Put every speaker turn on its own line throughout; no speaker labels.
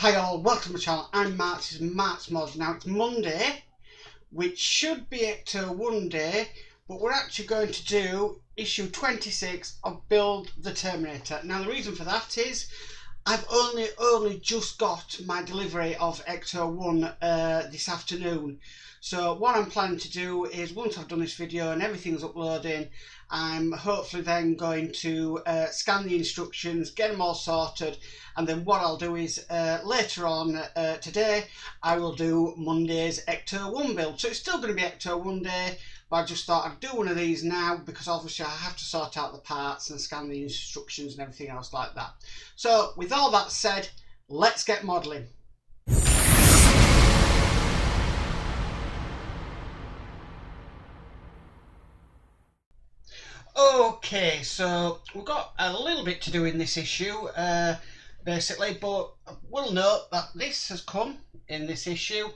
Hi all, welcome to my channel. I'm Mark, this is Mark's Modz. Now it's Monday, which should be Ecto 1 day, but we're actually going to do issue 26 of Build the Terminator. Now the reason for that is I've only just got my delivery of Ecto 1 this afternoon. So what I'm planning to do is, once I've done this video and everything's uploading, I'm hopefully then going to scan the instructions, get them all sorted, and then what I'll do is later on today I will do Monday's Ecto 1 build. So it's still going to be Ecto 1 day, but I just thought I'd do one of these now because obviously I have to sort out the parts and scan the instructions and everything else like that. So with all that said, let's get modelling. Okay, so we've got a little bit to do in this issue, basically, but we'll note that this has come in this issue,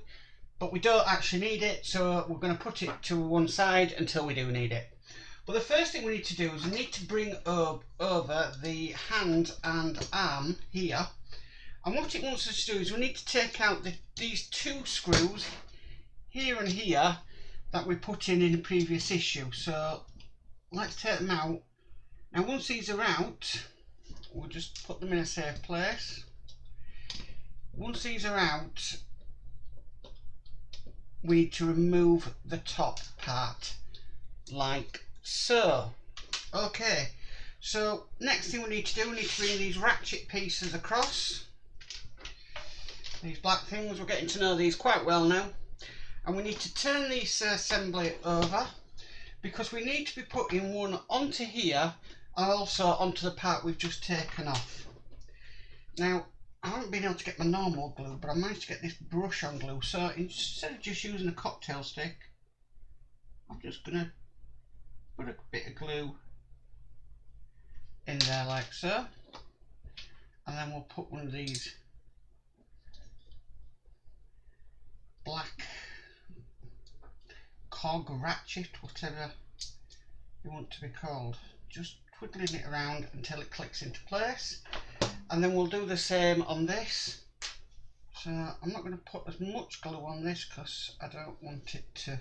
but we don't actually need it, so we're going to put it to one side until we do need it. But the first thing we need to do is we need to bring over the hand and arm here, and what it wants us to do is we need to take out these two screws here and here that we put in the previous issue. So let's take them out. Now once these are out, we'll just put them in a safe place. Once these are out, we need to remove the top part like so. Okay, so next thing we need to do, we need to bring these ratchet pieces across. These black things, we're getting to know these quite well now. And we need to turn this assembly over, because we need to be putting one onto here and also onto the part we've just taken off. Now, I haven't been able to get my normal glue, but I managed to get this brush on glue, so instead of just using a cocktail stick, I'm just going to put a bit of glue in there like so, and then we'll put one of these black cog ratchet, whatever you want to be called, just twiddling it around until it clicks into place, and then we'll do the same on this. So I'm not going to put as much glue on this because I don't want it to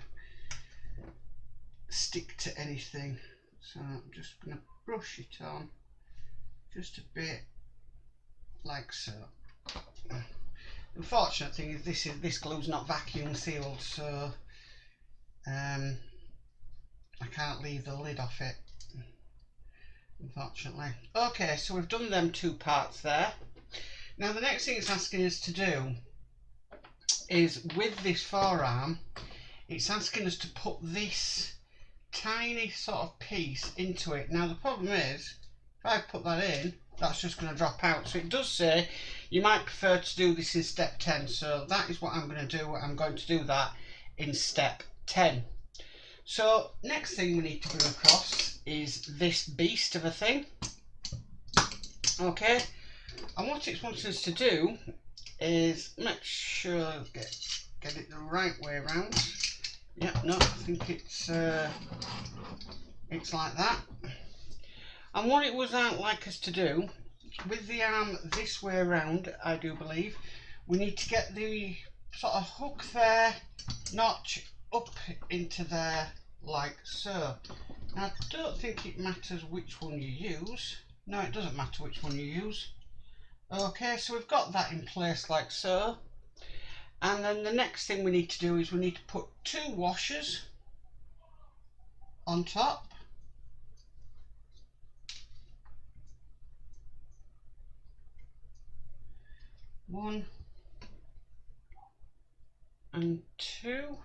stick to anything, so I'm just going to brush it on just a bit like so. The unfortunate thing is this glue's not vacuum sealed, so I can't leave the lid off it, unfortunately. Okay, so we've done them two parts there. Now the next thing it's asking us to do is, with this forearm, it's asking us to put this tiny sort of piece into it. Now the problem is, if I put that in, that's just going to drop out. So it does say you might prefer to do this in step 10, so that is what I'm going to do. I'm going to do that in step 10. So next thing we need to bring across is this beast of a thing. Okay, and what it wants us to do is make sure get it the right way around. Yeah, no, I think it's like that. And what it was like us to do, with the arm this way around, I do believe, we need to get the sort of hook there, notch up into there like so. Now I don't think it matters which one you use. No, it doesn't matter which one you use. Okay, so we've got that in place like so. And then the next thing we need to do is we need to put two washers on top. One and two.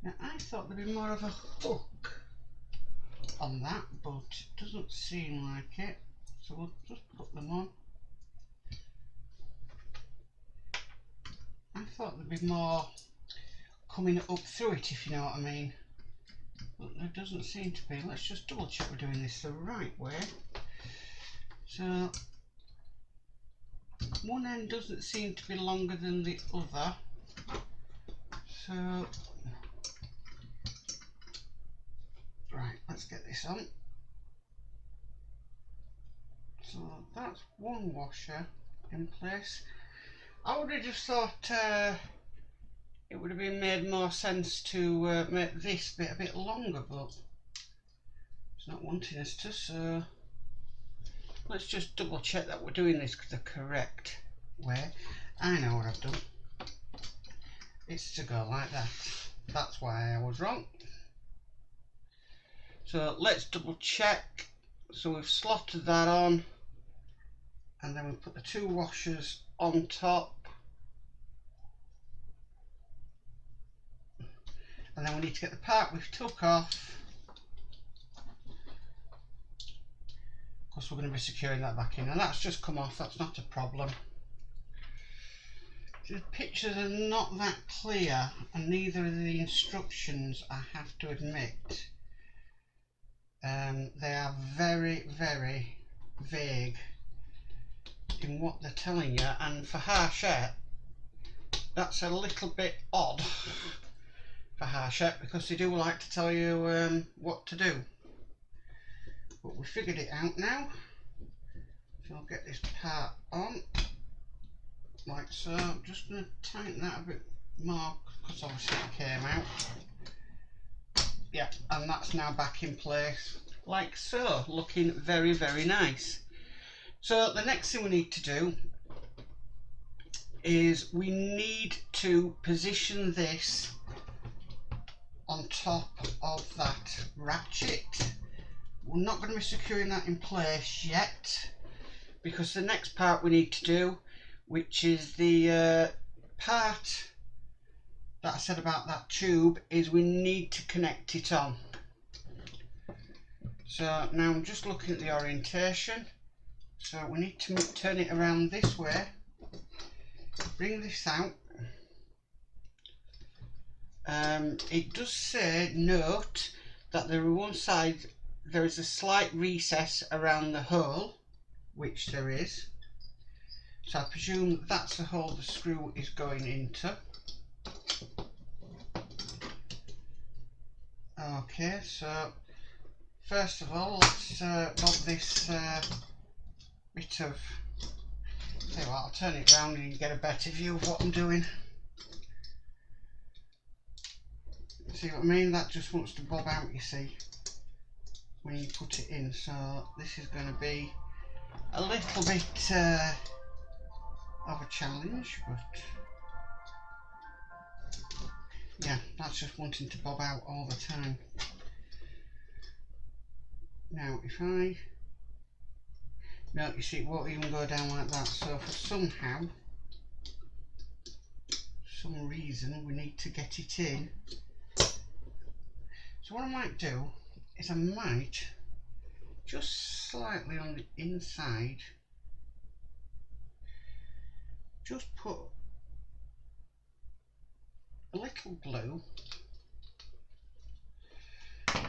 Now I thought there'd be more of a hook on that, but it doesn't seem like it, so we'll just put them on. I thought there'd be more coming up through it, if you know what I mean, but there doesn't seem to be. Let's just double check we're doing this the right way. So one end doesn't seem to be longer than the other, so right, let's get this on. So that's one washer in place. I would have just thought it would have been made more sense to make this bit a bit longer, but it's not wanting us to, so let's just double check that we're doing this the correct way. I know what I've done. It's to go like that. That's why I was wrong. So let's double check. So we've slotted that on, and then we put the two washers on top, and then we need to get the part we've took off, because we're going to be securing that back in, and that's just come off. That's not a problem. The pictures are not that clear, and neither are the instructions, I have to admit. They are very, very vague in what they're telling you, and for Hachette, that's a little bit odd for Hachette, because they do like to tell you what to do. But we figured it out now, so I'll get this part on. Like so. I'm just going to tighten that a bit more, because obviously it came out. Yeah, and that's now back in place, like so, looking very, very nice. So the next thing we need to do is we need to position this on top of that ratchet. We're not going to be securing that in place yet, because the next part we need to do, which is the part that I said about that tube, is we need to connect it on. So now I'm just looking at the orientation. So we need to turn it around this way, bring this out. It does say, note that there on one side there is a slight recess around the hole, which there is. So I presume that's the hole the screw is going into. Okay, so first of all, let's bob this bit of, tell you what, I'll turn it round and you can get a better view of what I'm doing. See what I mean? That just wants to bob out, you see, when you put it in. So this is going to be a little bit of a challenge, but yeah, that's just wanting to bob out all the time. Now if I, no, you see, it won't even go down like that. So for some reason, we need to get it in. So what I might do is I might just slightly on the inside just put a little glue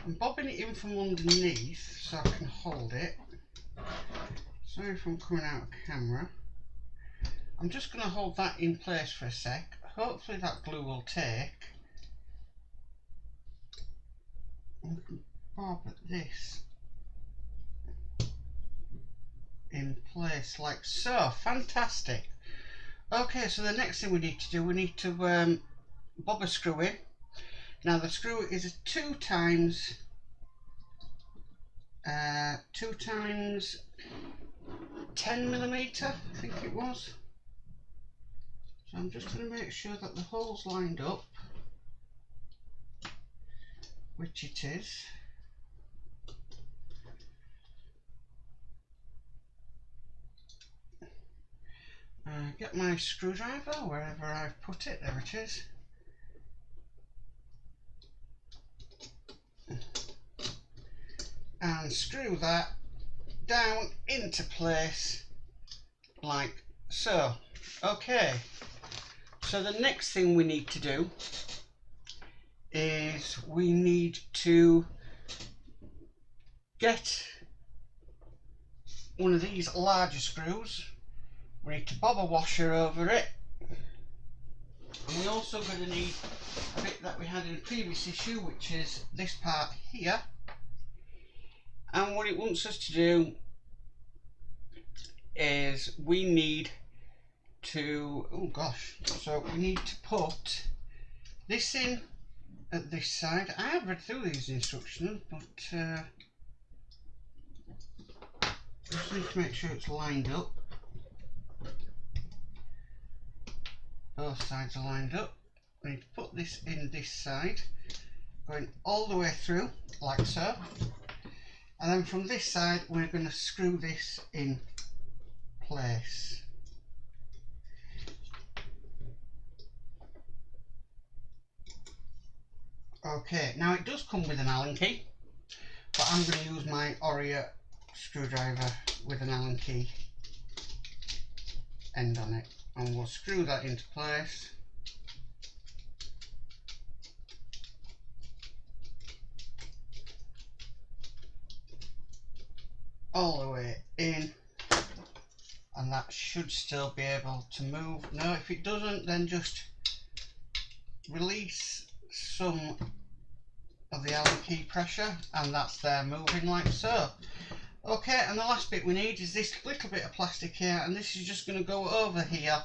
and bobbing it in from underneath so I can hold it. Sorry if I'm coming out of camera. I'm just going to hold that in place for a sec. Hopefully that glue will take. And we can bob this in place like so. Fantastic. Okay, so the next thing we need to do, we need to bob a screw in. Now the screw is a 2 times 10mm, I think it was. So I'm just going to make sure that the hole's lined up, which it is. Get my screwdriver wherever I've put it, there it is. And screw that down into place like so. Okay, so the next thing we need to do is we need to get one of these larger screws. We need to bob a washer over it, and we're also going to need a bit that we had in a previous issue, which is this part here. And what it wants us to do is we need to, oh gosh, so we need to put this in at this side. I have read through these instructions, but just need to make sure it's lined up. Both sides are lined up. We need to put this in this side, going all the way through, like so. And then from this side, we're going to screw this in place. Okay, now it does come with an Allen key, but I'm going to use my Oreo screwdriver with an Allen key end on it, and we'll screw that into place. All the way in, and that should still be able to move. No, if it doesn't, then just release some of the Allen key pressure, and that's there moving like so. Okay, and the last bit we need is this little bit of plastic here, and this is just going to go over here,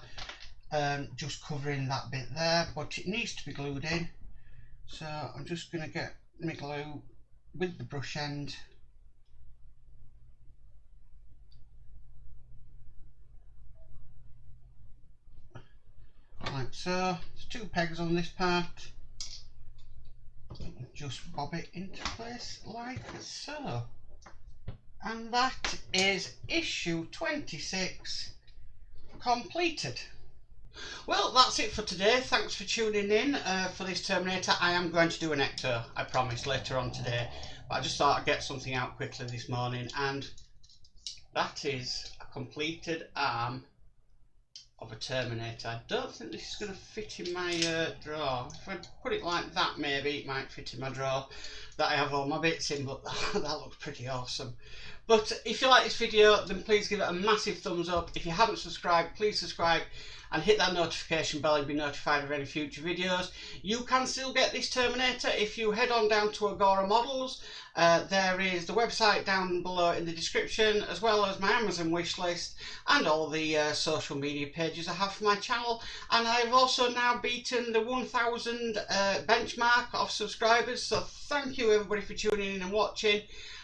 just covering that bit there, but it needs to be glued in. So I'm just going to get my glue with the brush end. Like so. There's 2 pegs on this part. Just bob it into place like so. And that is issue 26 completed. Well, that's it for today. Thanks for tuning in for this Terminator. I am going to do an Ecto, I promise, later on today. But I just thought I'd get something out quickly this morning. And that is a completed arm of a Terminator. I don't think this is going to fit in my drawer. If I put it like that, maybe it might fit in my drawer that I have all my bits in, but that looks pretty awesome. But if you like this video, then please give it a massive thumbs up. If you haven't subscribed, please subscribe and hit that notification bell to be notified of any future videos. You can still get this Terminator if you head on down to Agora Models. There is the website down below in the description, as well as my Amazon wishlist and all the social media pages I have for my channel. And I've also now beaten the 1,000 benchmark of subscribers, so thank you everybody for tuning in and watching.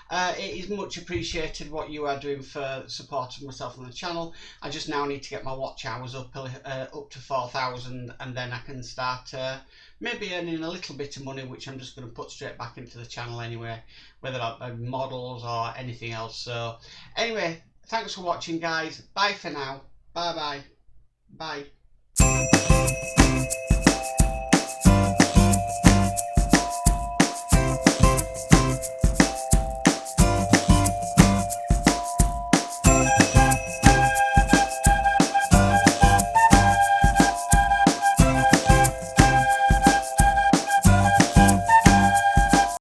It is much appreciated what you are doing for supporting myself on the channel. I just now need to get my watch hours up to 4,000, and then I can start maybe earning a little bit of money, which I'm just going to put straight back into the channel anyway, whether that be models or anything else. So anyway, thanks for watching guys. Bye for now. Bye bye. Bye.